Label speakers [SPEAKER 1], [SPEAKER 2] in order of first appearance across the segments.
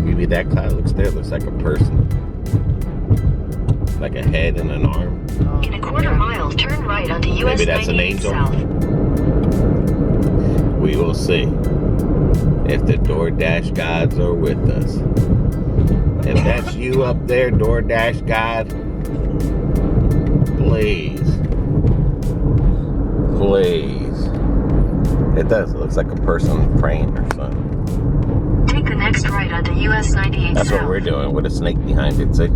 [SPEAKER 1] maybe that cloud looks like a person. Like a head and an arm.
[SPEAKER 2] In a quarter mile, turn right onto US 98
[SPEAKER 1] maybe that's an angel.
[SPEAKER 2] South.
[SPEAKER 1] We will see if the Doordash gods are with us. If that's you up there, Doordash God, please. It does. It looks like a person praying or something.
[SPEAKER 2] Take the next right onto US 98
[SPEAKER 1] That's
[SPEAKER 2] South.
[SPEAKER 1] what we're doing with a snake behind it, see?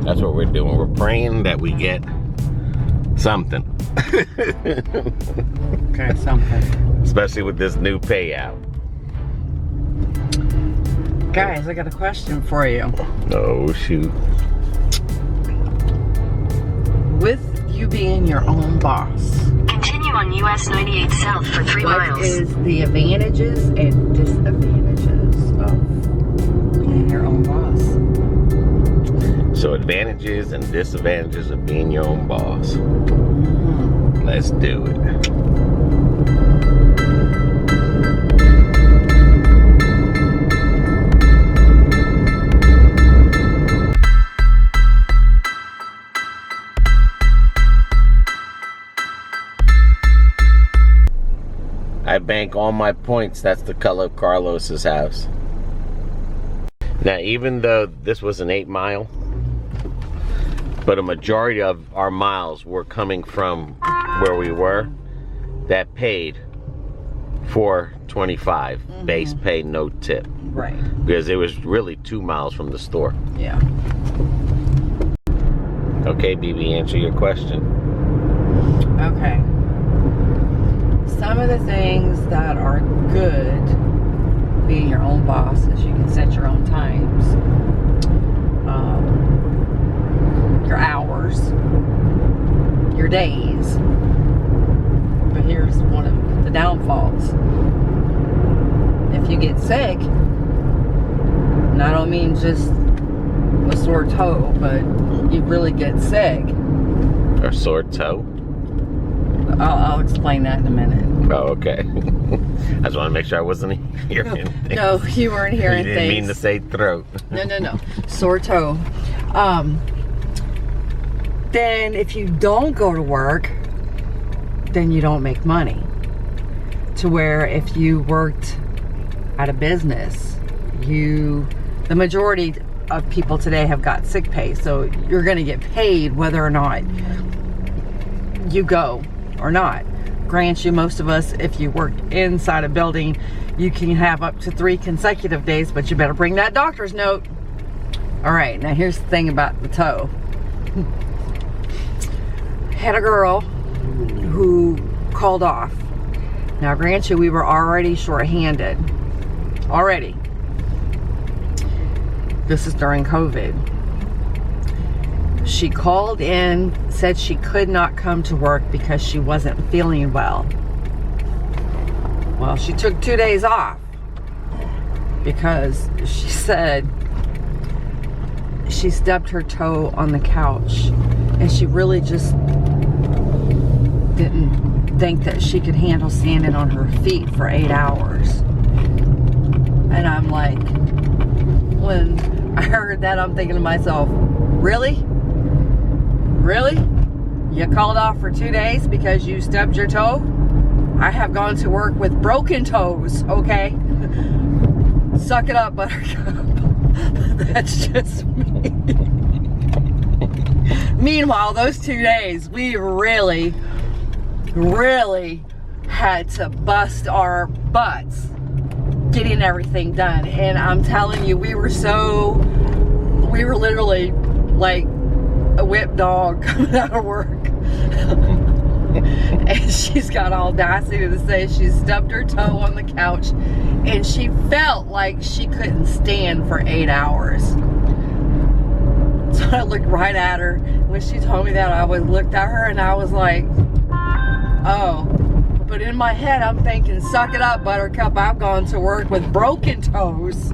[SPEAKER 1] That's what we're doing. We're praying that we get something.
[SPEAKER 3] Okay, something.
[SPEAKER 1] Especially with this new payout.
[SPEAKER 3] Guys, I got a question for you.
[SPEAKER 1] Oh, shoot.
[SPEAKER 3] With you being your own boss,
[SPEAKER 2] Continue on US 98 South for 3
[SPEAKER 3] what
[SPEAKER 2] miles.
[SPEAKER 3] is the advantages and disadvantages of being your own boss?
[SPEAKER 1] So advantages and disadvantages of being your own boss. Let's do it. I bank all my points. That's the color of Carlos's house. Now, even though this was an 8 mile, but a majority of our miles were coming from where we were, that paid $4.25 base pay, no tip.
[SPEAKER 3] Right.
[SPEAKER 1] Because it was really 2 miles from the store.
[SPEAKER 3] Yeah.
[SPEAKER 1] Okay, BB, answer your question.
[SPEAKER 3] Okay. Some of the things that are good being your own boss is you can set your own times, your hours, your days. But here's one of the downfalls. If you get sick, and I don't mean just a sore toe, but you really get sick.
[SPEAKER 1] Or sore toe?
[SPEAKER 3] I'll explain that in a minute.
[SPEAKER 1] Oh, okay. I just want to make sure I wasn't hearing things.
[SPEAKER 3] No, you weren't hearing
[SPEAKER 1] You didn't mean to
[SPEAKER 3] things.
[SPEAKER 1] say throat.
[SPEAKER 3] No. Sore toe. Then if you don't go to work, then you don't make money. To where if you worked at a business, the majority of people today have got sick pay. So you're going to get paid whether or not you go or not. Grant you, most of us, if you work inside a building, you can have up to 3 consecutive days, but you better bring that doctor's note. All right, now here's the thing about the toe. Had a girl who called off. Now, grant you, we were already short-handed. Already. This is during COVID. She called in, said she could not come to work because she wasn't feeling well. Well, she took 2 days off because she said she stubbed her toe on the couch and she really just didn't think that she could handle standing on her feet for 8 hours. And I'm like, when I heard that, I'm thinking to myself, really? Really? You called off for 2 days because you stubbed your toe? I have gone to work with broken toes, okay? Suck it up, Buttercup. That's just me. Meanwhile, those 2 days, we really had to bust our butts getting everything done. And I'm telling you, we were literally like a whipped dog coming out of work. And she's got audacity to say she stubbed her toe on the couch and she felt like she couldn't stand for 8 hours. So I looked right at her. When she told me that, I looked at her and I was like, oh. But in my head, I'm thinking, suck it up, Buttercup. I've gone to work with broken toes.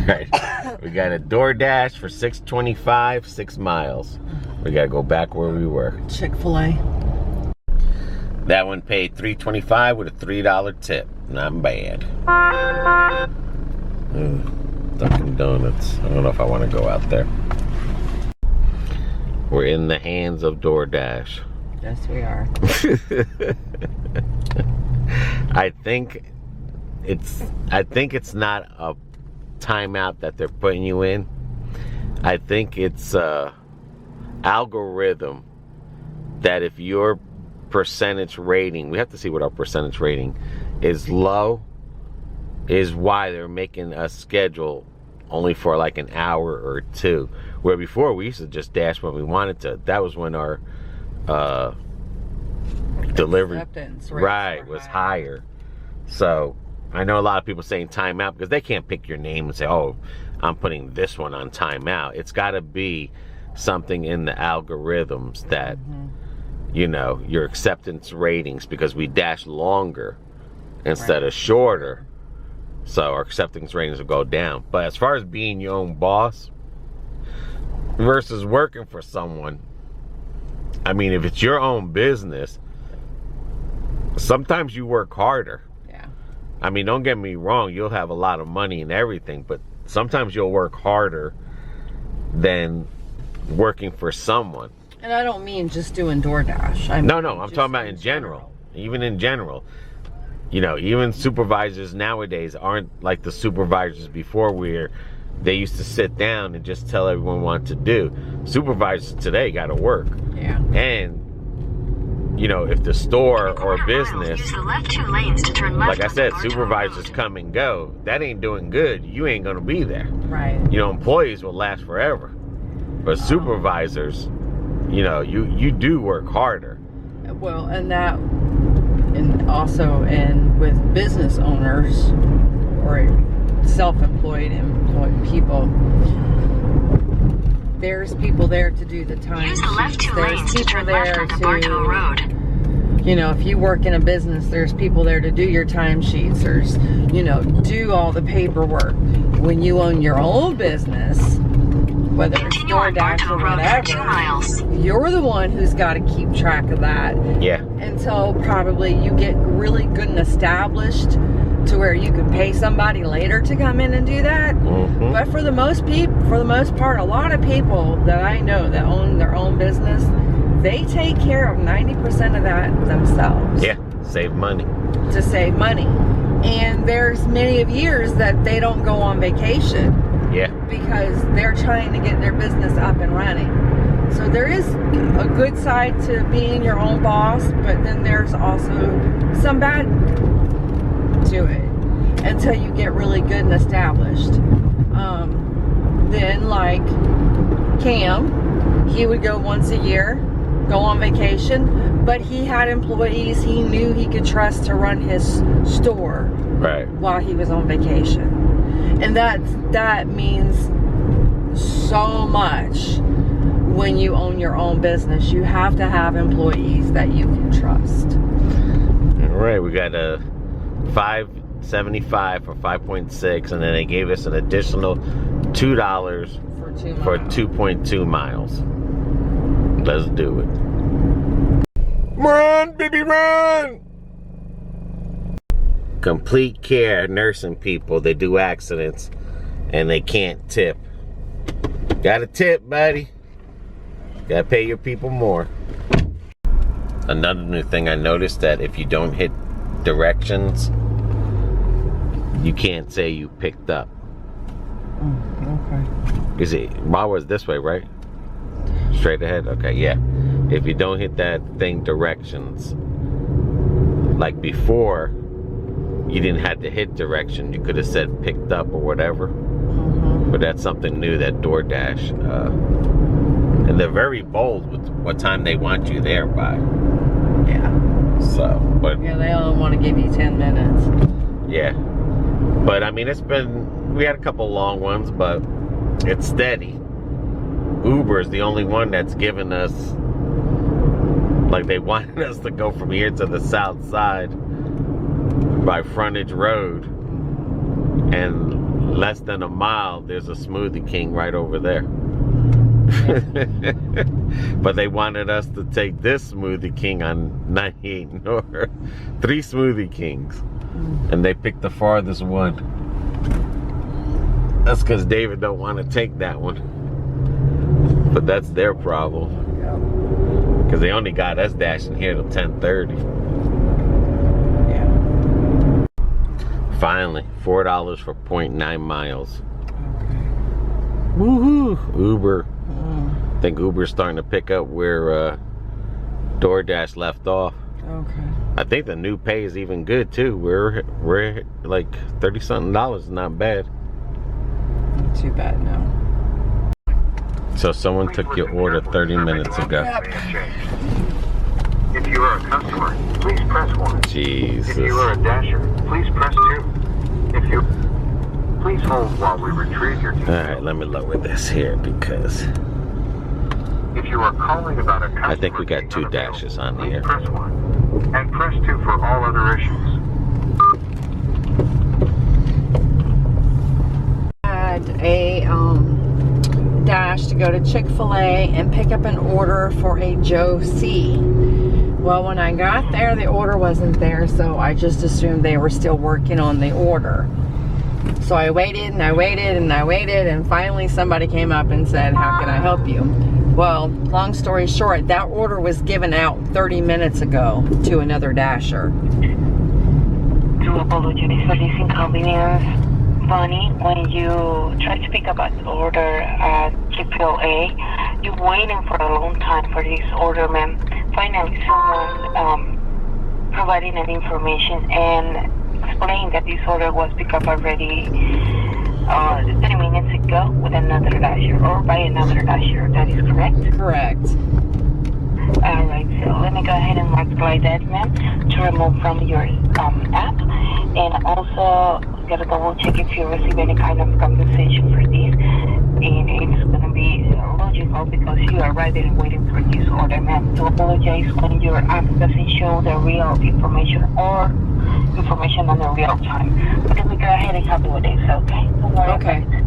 [SPEAKER 1] Right. We got a Doordash for $6.25, 6 miles. We gotta go back where we were.
[SPEAKER 3] Chick-fil-A.
[SPEAKER 1] That one paid $3.25 with a $3 tip. Not bad. Dunkin' Donuts. I don't know if I want to go out there. We're in the hands of Doordash.
[SPEAKER 3] Yes, we are.
[SPEAKER 1] I think it's not a timeout that they're putting you in. I think it's a algorithm that if your percentage rating, we have to see what our percentage rating is, low, is why they're making a schedule only for like an hour or two, where before we used to just dash when we wanted to. That was when our delivery
[SPEAKER 3] Acceptance
[SPEAKER 1] right was higher. So I know a lot of people saying timeout because they can't pick your name and say, oh, I'm putting this one on timeout. It's got to be something in the algorithms that you know, your acceptance ratings, because we dash longer instead of shorter, so our acceptance ratings will go down. But as far as being your own boss versus working for someone, I mean, if it's your own business, sometimes you work harder.
[SPEAKER 3] Yeah.
[SPEAKER 1] I mean, don't get me wrong, you'll have a lot of money and everything, but sometimes you'll work harder than working for someone.
[SPEAKER 3] And I don't mean just doing DoorDash. I'm
[SPEAKER 1] talking about in general. Even in general. You know, even supervisors nowadays aren't like the supervisors before, where they used to sit down and just tell everyone what to do. Supervisors today got to work.
[SPEAKER 3] Yeah.
[SPEAKER 1] And, you know, if the store or business,
[SPEAKER 2] use the left 2 lanes to turn left
[SPEAKER 1] like I said,
[SPEAKER 2] onto Bartow
[SPEAKER 1] supervisors
[SPEAKER 2] Road.
[SPEAKER 1] come and go. That ain't doing good. You ain't going to be there.
[SPEAKER 3] Right.
[SPEAKER 1] You know, employees will last forever. But supervisors, you know, you do work harder.
[SPEAKER 3] Well, and also with business owners or self-employed people, there's people there to do the time
[SPEAKER 2] Use the left 2
[SPEAKER 3] There's
[SPEAKER 2] lanes to
[SPEAKER 3] people
[SPEAKER 2] turn left
[SPEAKER 3] there
[SPEAKER 2] onto Bartow Road.
[SPEAKER 3] you know, if you work in a business, there's people there to do your timesheets, or, you know, do all the paperwork. When you own your own business, whether it's
[SPEAKER 2] Continue on
[SPEAKER 3] DoorDash
[SPEAKER 2] Bartow
[SPEAKER 3] or
[SPEAKER 2] Road for 2
[SPEAKER 3] whatever,
[SPEAKER 2] miles.
[SPEAKER 3] you're the one who's got to keep track of that
[SPEAKER 1] Yeah.
[SPEAKER 3] until probably you get really good and established to where you can pay somebody later to come in and do that. But for the most part, a lot of people that I know that own their own business, they take care of 90% of that themselves.
[SPEAKER 1] Yeah. Save money.
[SPEAKER 3] To save money. And there's many of years that they don't go on vacation.
[SPEAKER 1] Yeah.
[SPEAKER 3] Because they're trying to get their business up and running. So there is a good side to being your own boss, but then there's also some bad to it until you get really good and established. Then like Cam, he would go once a year, go on vacation, but he had employees he knew he could trust to run his store while he was on vacation. And that means so much when you own your own business. You have to have employees that you can trust.
[SPEAKER 1] All right, we got a $5.75 for 5.6, and then they gave us an additional $2 for 2.2 miles. Let's do it. Run, baby, run! Complete Care nursing people, they do accidents and they can't tip. Gotta tip, buddy. Gotta pay your people more. Another new thing I noticed, that if you don't hit directions, you can't say you picked up.
[SPEAKER 3] Okay.
[SPEAKER 1] Is it, Wawa's this way, right? Straight ahead? Okay, yeah. If you don't hit that thing directions, like before, you didn't have to hit direction. You could have said picked up or whatever. But that's something new that DoorDash, and they're very bold with what time they want you there by.
[SPEAKER 3] Yeah.
[SPEAKER 1] So, but
[SPEAKER 3] yeah, they only want to give you 10 minutes.
[SPEAKER 1] Yeah. But I mean, we had a couple long ones, but it's steady. Uber is the only one that's given us, like, they wanted us to go from here to the south side by Frontage Road, and less than a mile there's a Smoothie King right over there. But they wanted us to take this Smoothie King on 98 North. 3 Smoothie Kings. And they picked the farthest one. That's because David don't want to take that one. But that's their problem. Because they only got us dashing here till 10:30.
[SPEAKER 3] Yeah.
[SPEAKER 1] Finally, $4 for 0.9 miles.
[SPEAKER 3] Okay.
[SPEAKER 1] Woohoo! Uber. I think Uber's starting to pick up where DoorDash left off.
[SPEAKER 3] Okay.
[SPEAKER 1] I think the new pay is even good too. We're like $30-something. Not bad.
[SPEAKER 3] Not too bad, no.
[SPEAKER 1] So someone took your order 30 minutes ago.
[SPEAKER 4] If you are a customer, please press 1.
[SPEAKER 1] Jesus.
[SPEAKER 4] If you are a dasher, please press 2. If you please hold while we retrieve your details.
[SPEAKER 1] Alright, let me lower this here because
[SPEAKER 4] If you are calling about a customer,
[SPEAKER 1] I think we got 2 dashes on
[SPEAKER 4] please
[SPEAKER 1] here.
[SPEAKER 4] press 1 and press 2 for all other issues.
[SPEAKER 3] Had a dash to go to Chick-fil-A and pick up an order for a Joe C. Well, when I got there, the order wasn't there, so I just assumed they were still working on the order. So I waited and I waited and I waited, and finally somebody came up and said, "How can I help you?" Well, long story short, that order was given out 30 minutes ago to another dasher.
[SPEAKER 5] To apologize for this inconvenience, Bonnie. When you try to pick up an order at P.O, you're waiting for a long time for this order, ma'am. Finally, someone providing an information and explained that this order was picked up already 30 minutes ago with another dasher or by another dasher. That is correct?
[SPEAKER 3] Correct.
[SPEAKER 5] Alright, so let me go ahead and multiply that, ma'am, to remove from your app. And also, gotta double check if you receive any kind of compensation for this. And it's gonna be logical because you are right there waiting for this order, ma'am. To apologize when your app doesn't show the real information or information on the real time. But let me go ahead and help you with this, okay? Don't worry
[SPEAKER 3] Okay.
[SPEAKER 5] about it.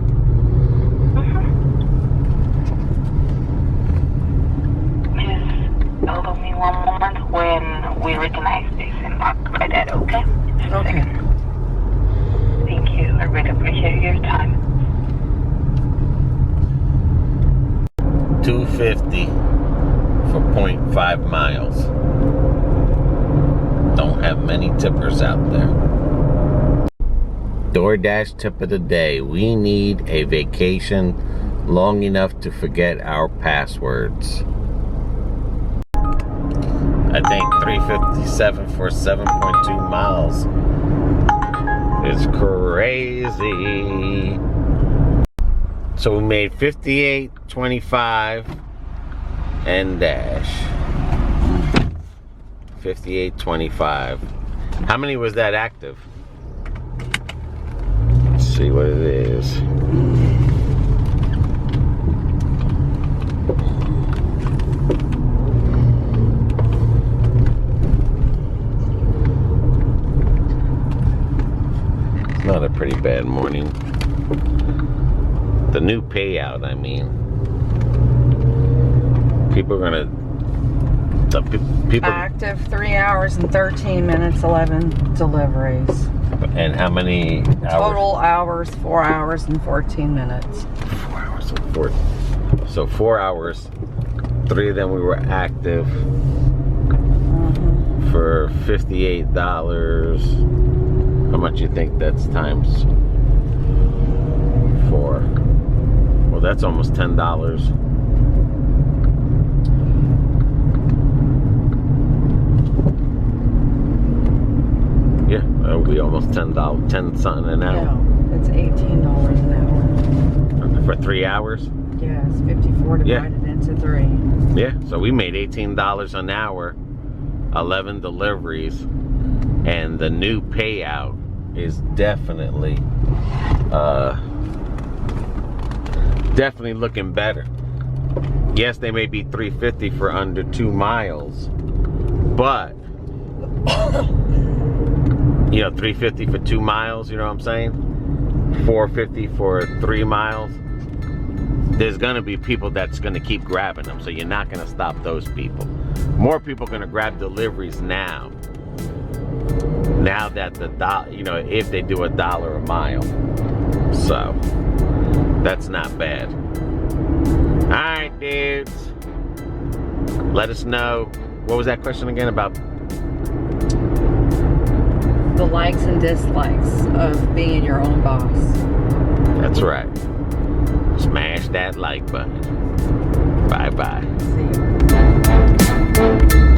[SPEAKER 5] Just hold me one moment when we recognize this and multiply that, okay? Just a
[SPEAKER 3] Okay.
[SPEAKER 5] second. Thank you. I really appreciate your time.
[SPEAKER 1] $2.50 for 0.5 miles. Don't have many tippers out there. DoorDash tip of the day. We need a vacation long enough to forget our passwords. I think $3.57 for 7.2 miles is crazy. So we made $58.25 and dash. $58.25. How many was that active? Let's see what it is. It's not a pretty bad morning. The new payout, I mean. People are gonna. People.
[SPEAKER 3] Active 3 hours and 13 minutes, 11 deliveries.
[SPEAKER 1] And how many hours?
[SPEAKER 3] Total hours, 4 hours and 14 minutes.
[SPEAKER 1] 4 hours and 4. So 4 hours. 3 of them we were active for $58. How much you think that's times 4? Well, that's almost $10. Yeah, that would be almost $10, 10 something an hour.
[SPEAKER 3] No, it's $18 an hour.
[SPEAKER 1] For 3 hours?
[SPEAKER 3] Yes, 54 divided into 3.
[SPEAKER 1] Yeah, so we made $18 an hour, 11 deliveries, and the new payout is definitely looking better. Yes, they may be $3.50 for under 2 miles, but you know, $3.50 for 2 miles, you know what I'm saying? $4.50 for 3 miles. there's going to be people that's going to keep grabbing them. So you're not going to stop those people. More people are going to grab deliveries now. Now that if they do $1 a mile. So that's not bad. All right, dudes. Let us know. What was that question again about?
[SPEAKER 3] The likes and dislikes of being your own boss.
[SPEAKER 1] That's right. Smash that like button. Bye-bye.
[SPEAKER 3] See you.